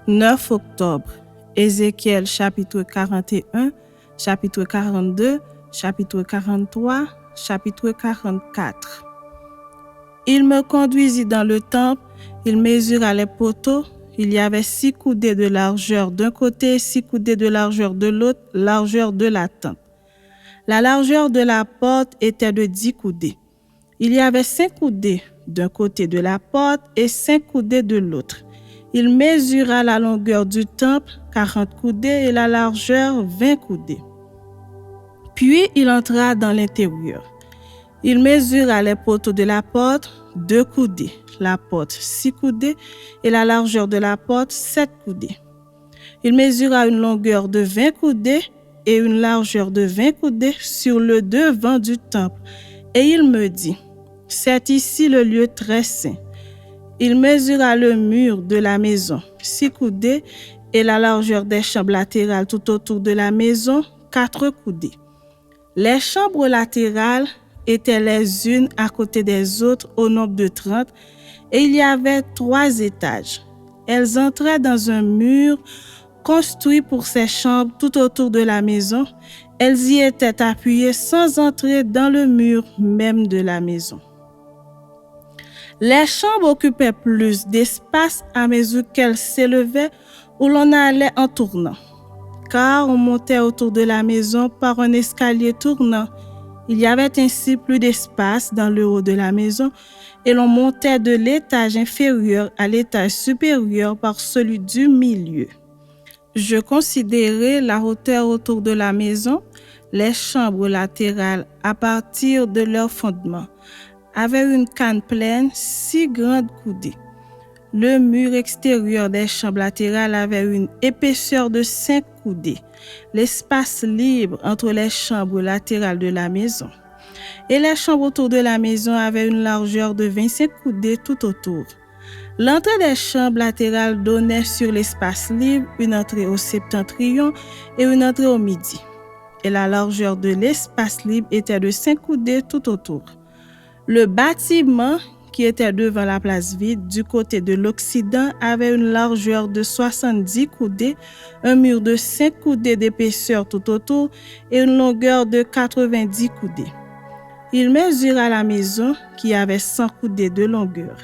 9 octobre, Ézéchiel chapitre 41, chapitre 42, chapitre 43, chapitre 44. Il me conduisit dans le temple, il mesura les poteaux, il y avait 6 coudées de largeur d'un côté et 6 coudées de largeur de l'autre, largeur de la tente. La largeur de la porte était de 10 coudées. Il y avait 5 coudées d'un côté de la porte et 5 coudées de l'autre. Il mesura la longueur du temple, 40 coudées, et la largeur, 20 coudées. Puis il entra dans l'intérieur. Il mesura les poteaux de la porte, 2 coudées, la porte 6 coudées, et la largeur de la porte, 7 coudées. Il mesura une longueur de 20 coudées et une largeur de 20 coudées sur le devant du temple. Et il me dit, « C'est ici le lieu très saint. » Il mesura le mur de la maison, 6 coudées, et la largeur des chambres latérales tout autour de la maison, 4 coudées. Les chambres latérales étaient les unes à côté des autres au nombre de 30, et il y avait 3 étages. Elles entraient dans un mur construit pour ces chambres tout autour de la maison. Elles y étaient appuyées sans entrer dans le mur même de la maison. Les chambres occupaient plus d'espace à mesure qu'elles s'élevaient où l'on allait en tournant, car on montait autour de la maison par un escalier tournant. Il y avait ainsi plus d'espace dans le haut de la maison et l'on montait de l'étage inférieur à l'étage supérieur par celui du milieu. Je considérais la hauteur autour de la maison. Les chambres latérales, à partir de leur fondement, avaient une canne pleine, 6 grandes coudées. Le mur extérieur des chambres latérales avait une épaisseur de 5 coudées. L'espace libre entre les chambres latérales de la maison et les chambres autour de la maison avait une largeur de 25 coudées tout autour. L'entrée des chambres latérales donnait sur l'espace libre une entrée au septentrion et une entrée au midi. Et la largeur de l'espace libre était de 5 coudées tout autour. Le bâtiment qui était devant la place vide du côté de l'Occident avait une largeur de 70 coudées, un mur de 5 coudées d'épaisseur tout autour et une longueur de 90 coudées. Il mesura la maison qui avait 100 coudées de longueur.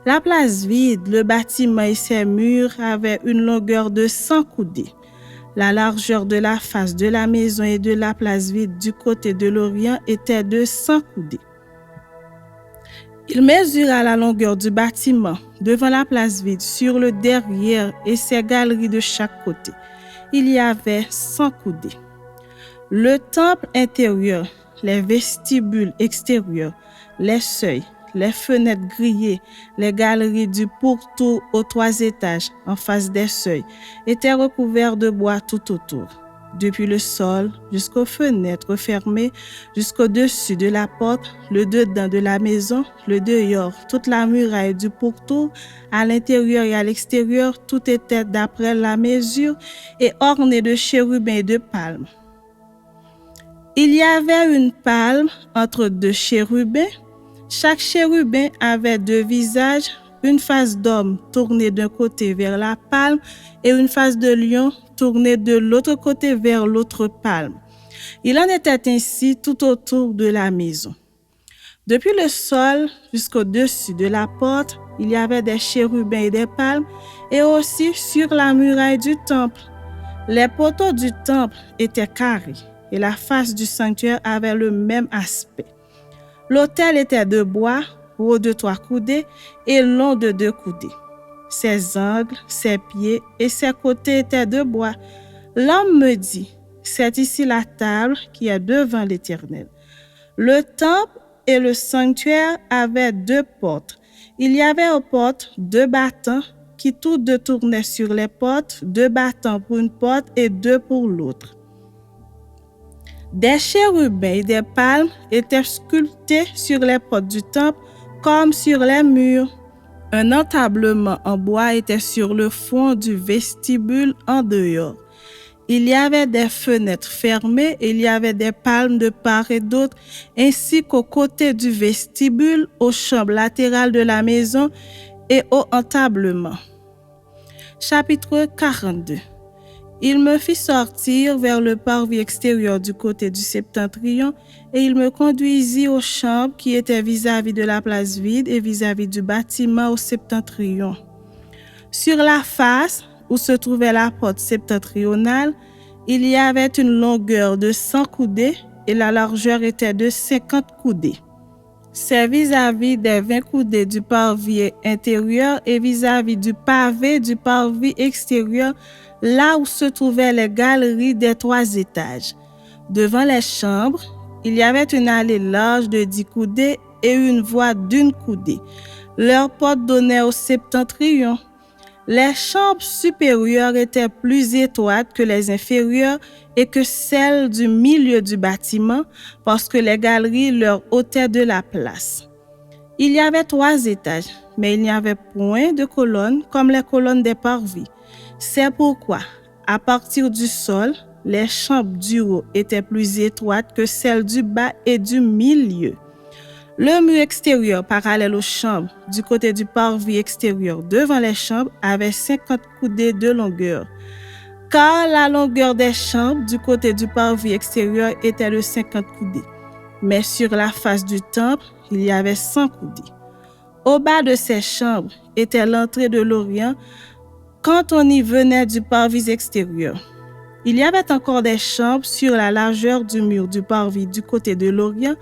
La place vide, le bâtiment et ses murs avaient une longueur de 100 coudées. La largeur de la face de la maison et de la place vide du côté de l'Orient était de 100 coudées. Il mesura la longueur du bâtiment devant la place vide sur le derrière et ses galeries de chaque côté. Il y avait 100 coudées. Le temple intérieur, les vestibules extérieurs, les seuils, les fenêtres grillées, les galeries du pourtour aux 3 étages en face des seuils étaient recouverts de bois tout autour. Depuis le sol jusqu'aux fenêtres fermées, jusqu'au-dessus de la porte, le dedans de la maison, le dehors, toute la muraille du pourtour, à l'intérieur et à l'extérieur, tout était d'après la mesure et orné de chérubins et de palmes. Il y avait une palme entre 2 chérubins. Chaque chérubin avait 2 visages, une face d'homme tournée d'un côté vers la palme et une face de lion tournée de l'autre côté vers l'autre palme. Il en était ainsi tout autour de la maison. Depuis le sol jusqu'au-dessus de la porte, il y avait des chérubins et des palmes, et aussi sur la muraille du temple. Les poteaux du temple étaient carrés, et la face du sanctuaire avait le même aspect. L'autel était de bois, haut de 3 coudées et long de 2 coudées. Ses angles, ses pieds et ses côtés étaient de bois. L'homme me dit, « C'est ici la table qui est devant l'Éternel. » Le temple et le sanctuaire avaient 2 portes. Il y avait aux portes 2 battants qui tous 2 tournaient sur les portes, 2 battants pour une porte et 2 pour l'autre. Des chérubins et des palmes étaient sculptés sur les portes du temple comme sur les murs. Un entablement en bois était sur le fond du vestibule en dehors. Il y avait des fenêtres fermées et il y avait des palmes de part et d'autre, ainsi qu'aux côtés du vestibule, aux chambres latérales de la maison et au entablement. Chapitre 42. Il me fit sortir vers le parvis extérieur du côté du septentrion et il me conduisit aux chambres qui étaient vis-à-vis de la place vide et vis-à-vis du bâtiment au septentrion. Sur la face où se trouvait la porte septentrionale, il y avait une longueur de 100 coudées et la largeur était de 50 coudées. C'est vis-à-vis des 20 coudées du parvis intérieur et vis-à-vis du pavé du parvis extérieur, là où se trouvaient les galeries des 3 étages. Devant les chambres, il y avait une allée large de 10 coudées et une voie d'1 coudée. Leurs portes donnaient au septentrion. Les chambres supérieures étaient plus étroites que les inférieures et que celles du milieu du bâtiment parce que les galeries leur ôtaient de la place. Il y avait 3 étages, mais il n'y avait point de colonnes comme les colonnes des parvis. C'est pourquoi, à partir du sol, les chambres du haut étaient plus étroites que celles du bas et du milieu. Le mur extérieur parallèle aux chambres du côté du parvis extérieur devant les chambres avait 50 coudées de longueur, car la longueur des chambres du côté du parvis extérieur était de 50 coudées. Mais sur la face du temple, il y avait 100 coudées. Au bas de ces chambres était l'entrée de l'Orient quand on y venait du parvis extérieur. Il y avait encore des chambres sur la largeur du mur du parvis du côté de l'Orient,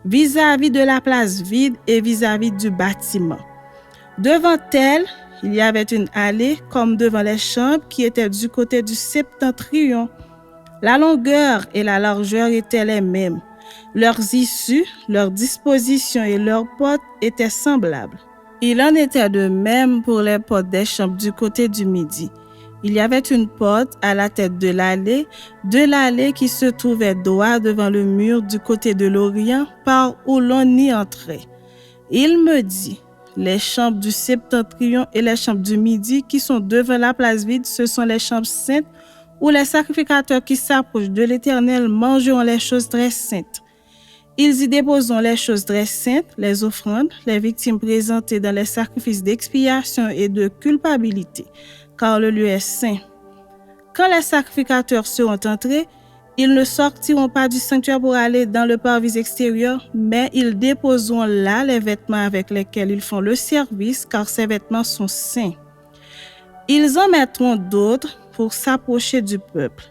vis-à-vis de la place vide et vis-à-vis du bâtiment. Devant elle, il y avait une allée comme devant les chambres qui étaient du côté du septentrion. La longueur et la largeur étaient les mêmes. Leurs issues, leurs dispositions et leurs portes étaient semblables. Il en était de même pour les portes des chambres du côté du midi. Il y avait une porte à la tête de l'allée qui se trouvait droit devant le mur du côté de l'Orient par où l'on y entrait. Il me dit, les chambres du septentrion et les chambres du midi qui sont devant la place vide, ce sont les chambres saintes où les sacrificateurs qui s'approchent de l'Éternel mangeront les choses très saintes. Ils y déposeront les choses très saintes, les offrandes, les victimes présentées dans les sacrifices d'expiation et de culpabilité, car le lieu est saint. Quand les sacrificateurs seront entrés, ils ne sortiront pas du sanctuaire pour aller dans le parvis extérieur, mais ils déposeront là les vêtements avec lesquels ils font le service, car ces vêtements sont saints. Ils en mettront d'autres pour s'approcher du peuple.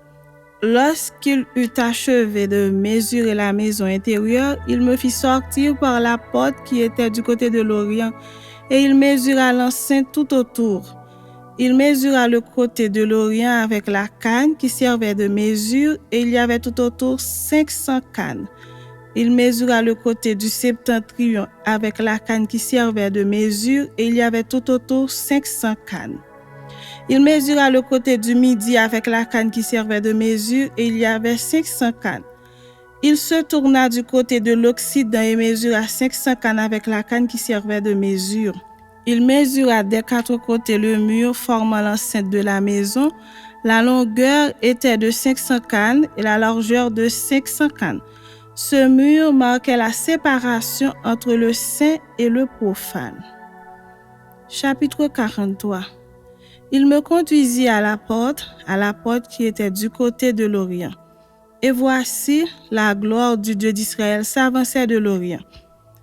Lorsqu'il eut achevé de mesurer la maison intérieure, il me fit sortir par la porte qui était du côté de l'Orient, et il mesura l'enceinte tout autour. Il mesura le côté de l'Orient avec la canne qui servait de mesure, et il y avait tout autour 500 cannes. Il mesura le côté du septentrion avec la canne qui servait de mesure, et il y avait tout autour 500 cannes. Il mesura le côté du midi avec la canne qui servait de mesure, et il y avait 500 cannes. Il se tourna du côté de l'Occident et mesura 500 cannes avec la canne qui servait de mesure. Il mesura des 4 côtés le mur formant l'enceinte de la maison. La longueur était de 500 cannes et la largeur de 500 cannes. Ce mur marquait la séparation entre le saint et le profane. Chapitre 43. Il me conduisit à la porte qui était du côté de l'Orient. Et voici, la gloire du Dieu d'Israël s'avançait de l'Orient.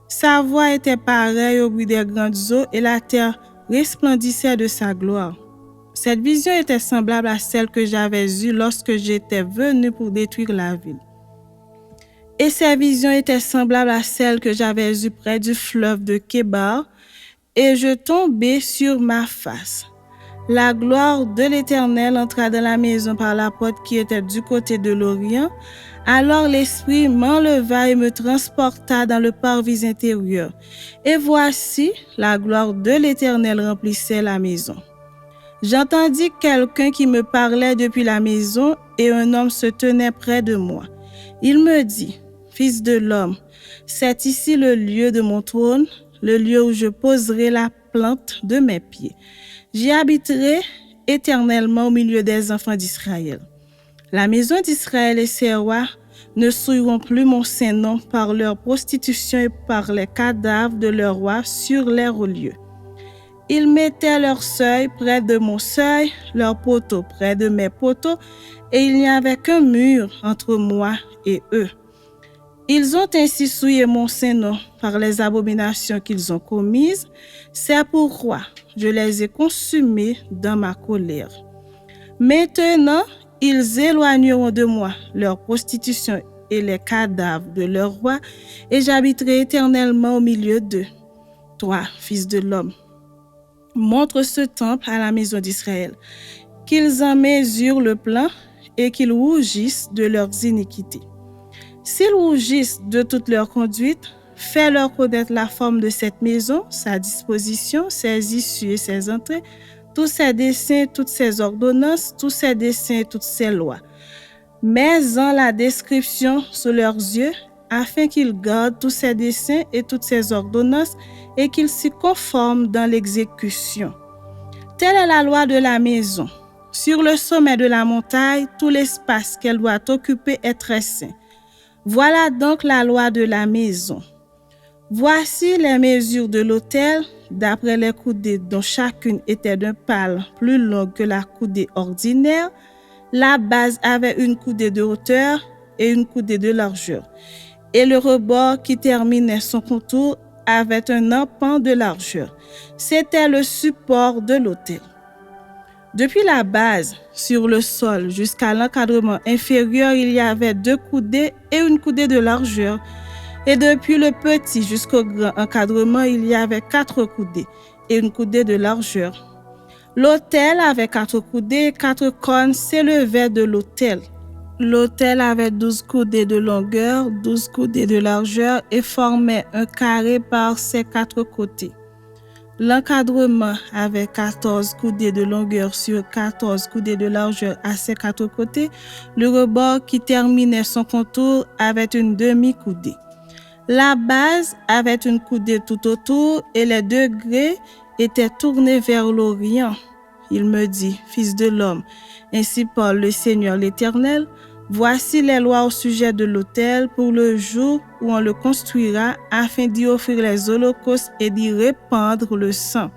Sa voix était pareille au bruit des grandes eaux et la terre resplendissait de sa gloire. Cette vision était semblable à celle que j'avais eue lorsque j'étais venu pour détruire la ville. Et ces visions étaient semblables à celles que j'avais eues près du fleuve de Kébar, et je tombai sur ma face. La gloire de l'Éternel entra dans la maison par la porte qui était du côté de l'Orient. Alors l'Esprit m'enleva et me transporta dans le parvis intérieur. Et voici, la gloire de l'Éternel remplissait la maison. J'entendis quelqu'un qui me parlait depuis la maison et un homme se tenait près de moi. Il me dit, « Fils de l'homme, c'est ici le lieu de mon trône, le lieu où je poserai la plante de mes pieds. J'y habiterai éternellement au milieu des enfants d'Israël. La maison d'Israël et ses rois ne souilleront plus mon saint nom par leur prostitution et par les cadavres de leurs rois sur les hauts lieux. Ils mettaient leur seuil près de mon seuil, leurs poteaux près de mes poteaux, et il n'y avait qu'un mur entre moi et eux. Ils ont ainsi souillé mon Saint-Nom par les abominations qu'ils ont commises. C'est pourquoi je les ai consumés dans ma colère. Maintenant, ils éloigneront de moi leur prostitution et les cadavres de leurs rois, et j'habiterai éternellement au milieu d'eux. Toi, fils de l'homme, montre ce temple à la maison d'Israël, qu'ils en mesurent le plan et qu'ils rougissent de leurs iniquités. S'ils rougissent de toute leur conduite, fais-leur connaître la forme de cette maison, sa disposition, ses issues et ses entrées, tous ses desseins, toutes ses ordonnances, tous ses desseins et toutes ses lois. Mets-en la description sous leurs yeux, afin qu'ils gardent tous ses desseins et toutes ses ordonnances et qu'ils s'y conforment dans l'exécution. Telle est la loi de la maison. Sur le sommet de la montagne, tout l'espace qu'elle doit occuper est très saint. Voilà donc la loi de la maison. Voici les mesures de l'autel, d'après les coudées dont chacune était d'un pal plus longue que la coudée ordinaire. La base avait une coudée de hauteur et une coudée de largeur, et le rebord qui terminait son contour avait un empan de largeur. C'était le support de l'autel. Depuis la base, sur le sol, jusqu'à l'encadrement inférieur, il y avait 2 coudées et une coudée de largeur. Et depuis le petit jusqu'au grand encadrement, il y avait 4 coudées et une coudée de largeur. L'autel avait 4 coudées et 4 cônes s'élevaient de l'autel. L'autel avait 12 coudées de longueur, 12 coudées de largeur et formait un carré par ses 4 côtés. L'encadrement avait 14 coudées de longueur sur 14 coudées de largeur à ses 4 côtés. Le rebord qui terminait son contour avait une demi-coudée. La base avait une coudée tout autour et les degrés étaient tournés vers l'Orient. Il me dit, fils de l'homme, ainsi parle le Seigneur l'Éternel, voici les lois au sujet de l'autel pour le jour où on le construira afin d'y offrir les holocaustes et d'y répandre le sang.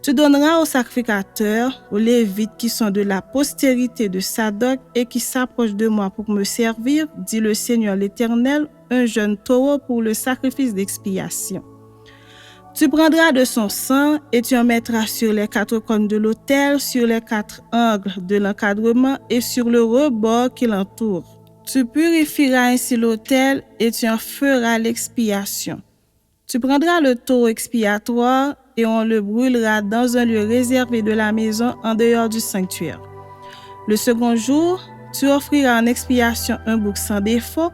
Tu donneras aux sacrificateurs, aux Lévites qui sont de la postérité de Sadoc et qui s'approchent de moi pour me servir, dit le Seigneur l'Éternel, un jeune taureau pour le sacrifice d'expiation. Tu prendras de son sang et tu en mettras sur les 4 cônes de l'autel, sur les 4 angles de l'encadrement et sur le rebord qui l'entoure. Tu purifieras ainsi l'autel et tu en feras l'expiation. Tu prendras le taureau expiatoire et on le brûlera dans un lieu réservé de la maison en dehors du sanctuaire. Le second jour, tu offriras en expiation un bouc sans défaut.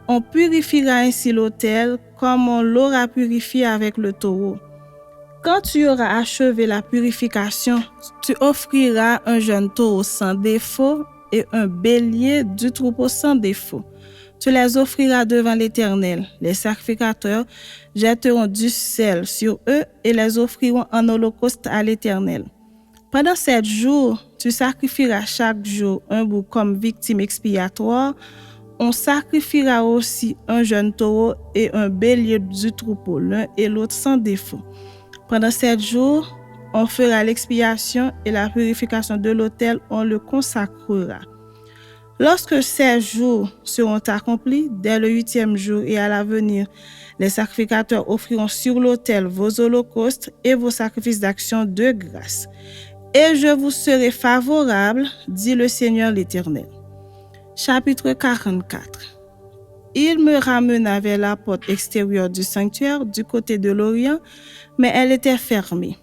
On purifiera ainsi l'autel comme on l'aura purifié avec le taureau. Quand tu auras achevé la purification, tu offriras un jeune taureau sans défaut et un bélier du troupeau sans défaut. Tu les offriras devant l'Éternel. Les sacrificateurs jetteront du sel sur eux et les offriront en holocauste à l'Éternel. Pendant 7 jours, tu sacrifieras chaque jour un bouc comme victime expiatoire. On sacrifiera aussi un jeune taureau et un bélier du troupeau, l'un et l'autre sans défaut. Pendant 7 jours, on fera l'expiation et la purification de l'autel, on le consacrera. Lorsque ces jours seront accomplis, dès le 8e jour et à l'avenir, les sacrificateurs offriront sur l'autel vos holocaustes et vos sacrifices d'action de grâce. Et je vous serai favorable, dit le Seigneur l'Éternel. Chapitre 44. Il me ramena vers la porte extérieure du sanctuaire du côté de l'Orient, mais elle était fermée.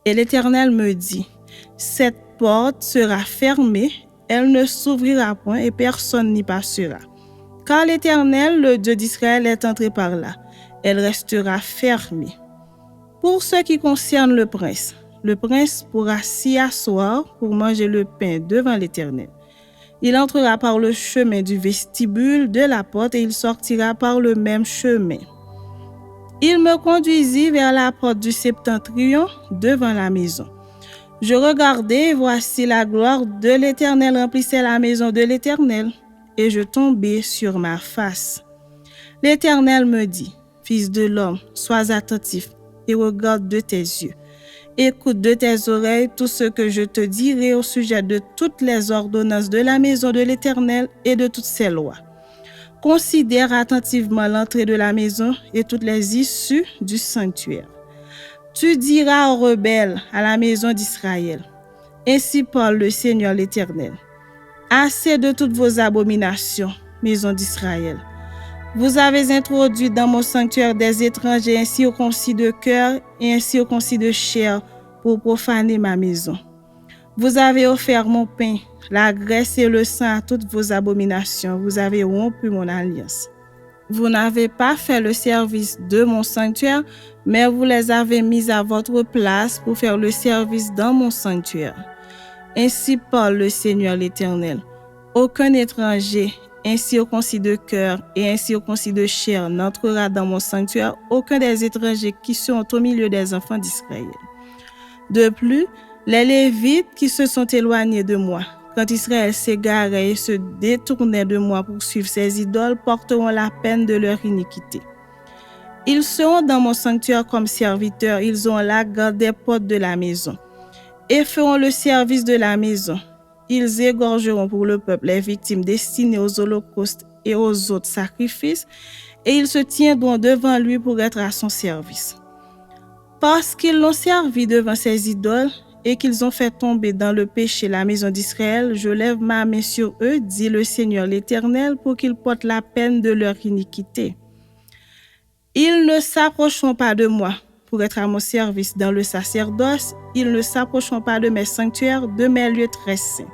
Et l'Éternel me dit, cette porte sera fermée, elle ne s'ouvrira point et personne n'y passera. Car l'Éternel, le Dieu d'Israël, est entré par là. Elle restera fermée. Pour ce qui concerne le prince pourra s'y asseoir pour manger le pain devant l'Éternel. Il entrera par le chemin du vestibule de la porte et il sortira par le même chemin. Il me conduisit vers la porte du septentrion devant la maison. Je regardai et voici la gloire de l'Éternel remplissait la maison de l'Éternel et je tombai sur ma face. L'Éternel me dit, fils de l'homme, sois attentif et regarde de tes yeux Écoute de tes oreilles tout ce que je te dirai au sujet de toutes les ordonnances de la maison de l'Éternel et de toutes ses lois. Considère attentivement l'entrée de la maison et toutes les issues du sanctuaire. Tu diras aux rebelles à la maison d'Israël, ainsi parle le Seigneur l'Éternel. Assez de toutes vos abominations, maison d'Israël. Vous avez introduit dans mon sanctuaire des étrangers incirconcis de cœur et incirconcis de chair pour profaner ma maison. Vous avez offert mon pain, la graisse et le sang à toutes vos abominations. Vous avez rompu mon alliance. Vous n'avez pas fait le service de mon sanctuaire, mais vous les avez mis à votre place pour faire le service dans mon sanctuaire. Ainsi parle le Seigneur l'Éternel. Aucun étranger incirconcis de cœur et incirconcis de chair n'entrera dans mon sanctuaire, aucun des étrangers qui sont au milieu des enfants d'Israël. De plus, les Lévites qui se sont éloignés de moi, quand Israël s'égarait et se détournait de moi pour suivre ses idoles, porteront la peine de leur iniquité. Ils seront dans mon sanctuaire comme serviteurs, ils ont la garde des portes de la maison et feront le service de la maison. Ils égorgeront pour le peuple les victimes destinées aux holocaustes et aux autres sacrifices, et ils se tiendront devant lui pour être à son service. Parce qu'ils l'ont servi devant ses idoles et qu'ils ont fait tomber dans le péché la maison d'Israël, je lève ma main sur eux, dit le Seigneur l'Éternel, pour qu'ils portent la peine de leur iniquité. Ils ne s'approcheront pas de moi pour être à mon service dans le sacerdoce, ils ne s'approcheront pas de mes sanctuaires, de mes lieux très saints.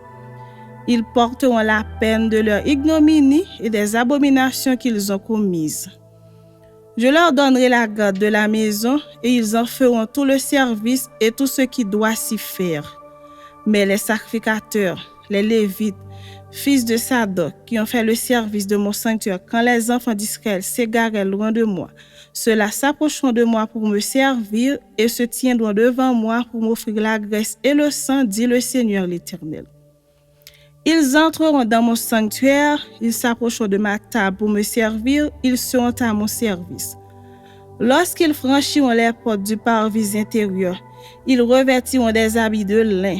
Ils porteront la peine de leur ignominie et des abominations qu'ils ont commises. Je leur donnerai la garde de la maison et ils en feront tout le service et tout ce qui doit s'y faire. Mais les sacrificateurs, les Lévites, fils de Sadoc, qui ont fait le service de mon sanctuaire quand les enfants d'Israël s'égaraient loin de moi, ceux-là s'approcheront de moi pour me servir et se tiendront devant moi pour m'offrir la graisse et le sang, dit le Seigneur l'Éternel. Ils entreront dans mon sanctuaire, ils s'approcheront de ma table pour me servir, ils seront à mon service. Lorsqu'ils franchiront les portes du parvis intérieur, ils revêtiront des habits de lin.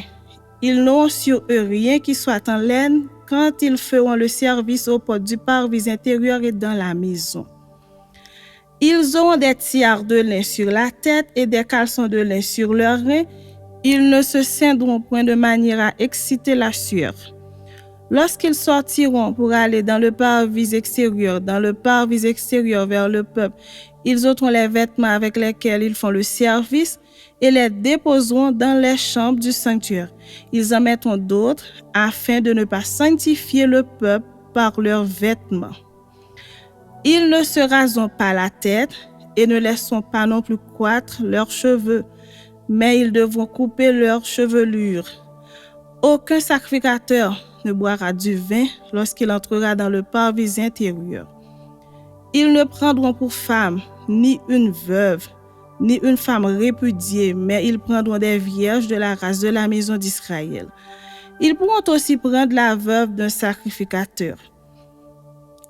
Ils n'auront sur eux rien qui soit en laine quand ils feront le service aux portes du parvis intérieur et dans la maison. Ils auront des tiares de lin sur la tête et des caleçons de lin sur leurs reins. Ils ne se ceindront point de manière à exciter la sueur. Lorsqu'ils sortiront pour aller dans le parvis extérieur vers le peuple, ils ôteront les vêtements avec lesquels ils font le service et les déposeront dans les chambres du sanctuaire. Ils en mettront d'autres afin de ne pas sanctifier le peuple par leurs vêtements. Ils ne se raseront pas la tête et ne laisseront pas non plus croître leurs cheveux, mais ils devront couper leurs chevelures. Aucun sacrificateur ne boira du vin lorsqu'il entrera dans le parvis intérieur. Ils ne prendront pour femme ni une veuve, ni une femme répudiée, mais ils prendront des vierges de la race de la maison d'Israël. Ils pourront aussi prendre la veuve d'un sacrificateur.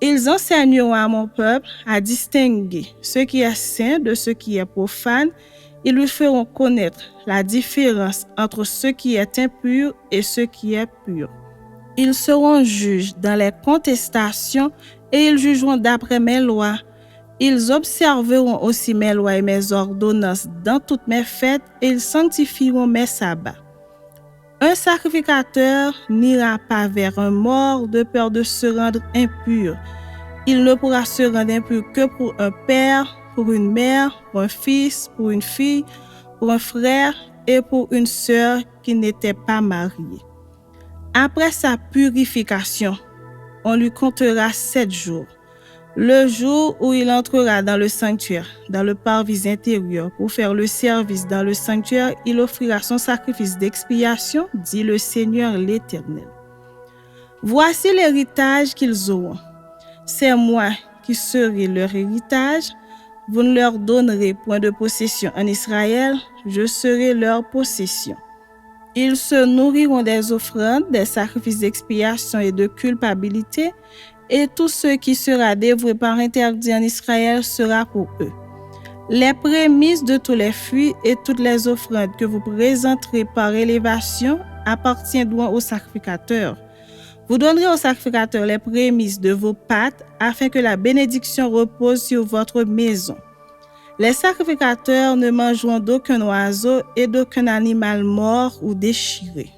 Ils enseigneront à mon peuple à distinguer ce qui est saint de ce qui est profane. Ils lui feront connaître la différence entre ce qui est impur et ce qui est pur. Ils seront juges dans les contestations et ils jugeront d'après mes lois. Ils observeront aussi mes lois et mes ordonnances dans toutes mes fêtes et ils sanctifieront mes sabbats. Un sacrificateur n'ira pas vers un mort de peur de se rendre impur. Il ne pourra se rendre impur que pour un père, pour une mère, pour un fils, pour une fille, pour un frère et pour une sœur qui n'était pas mariée. Après sa purification, on lui comptera 7 jours. Le jour où il entrera dans le sanctuaire, dans le parvis intérieur, pour faire le service dans le sanctuaire, il offrira son sacrifice d'expiation, dit le Seigneur l'Éternel. Voici l'héritage qu'ils auront. C'est moi qui serai leur héritage. Vous ne leur donnerez point de possession en Israël, je serai leur possession. Ils se nourriront des offrandes, des sacrifices d'expiation et de culpabilité, et tout ce qui sera dévoué par interdit en Israël sera pour eux. Les prémices de tous les fruits et toutes les offrandes que vous présenterez par élévation appartiendront au sacrificateur. Vous donnerez au sacrificateur les prémices de vos pâtes afin que la bénédiction repose sur votre maison. Les sacrificateurs ne mangeront d'aucun oiseau et d'aucun animal mort ou déchiré.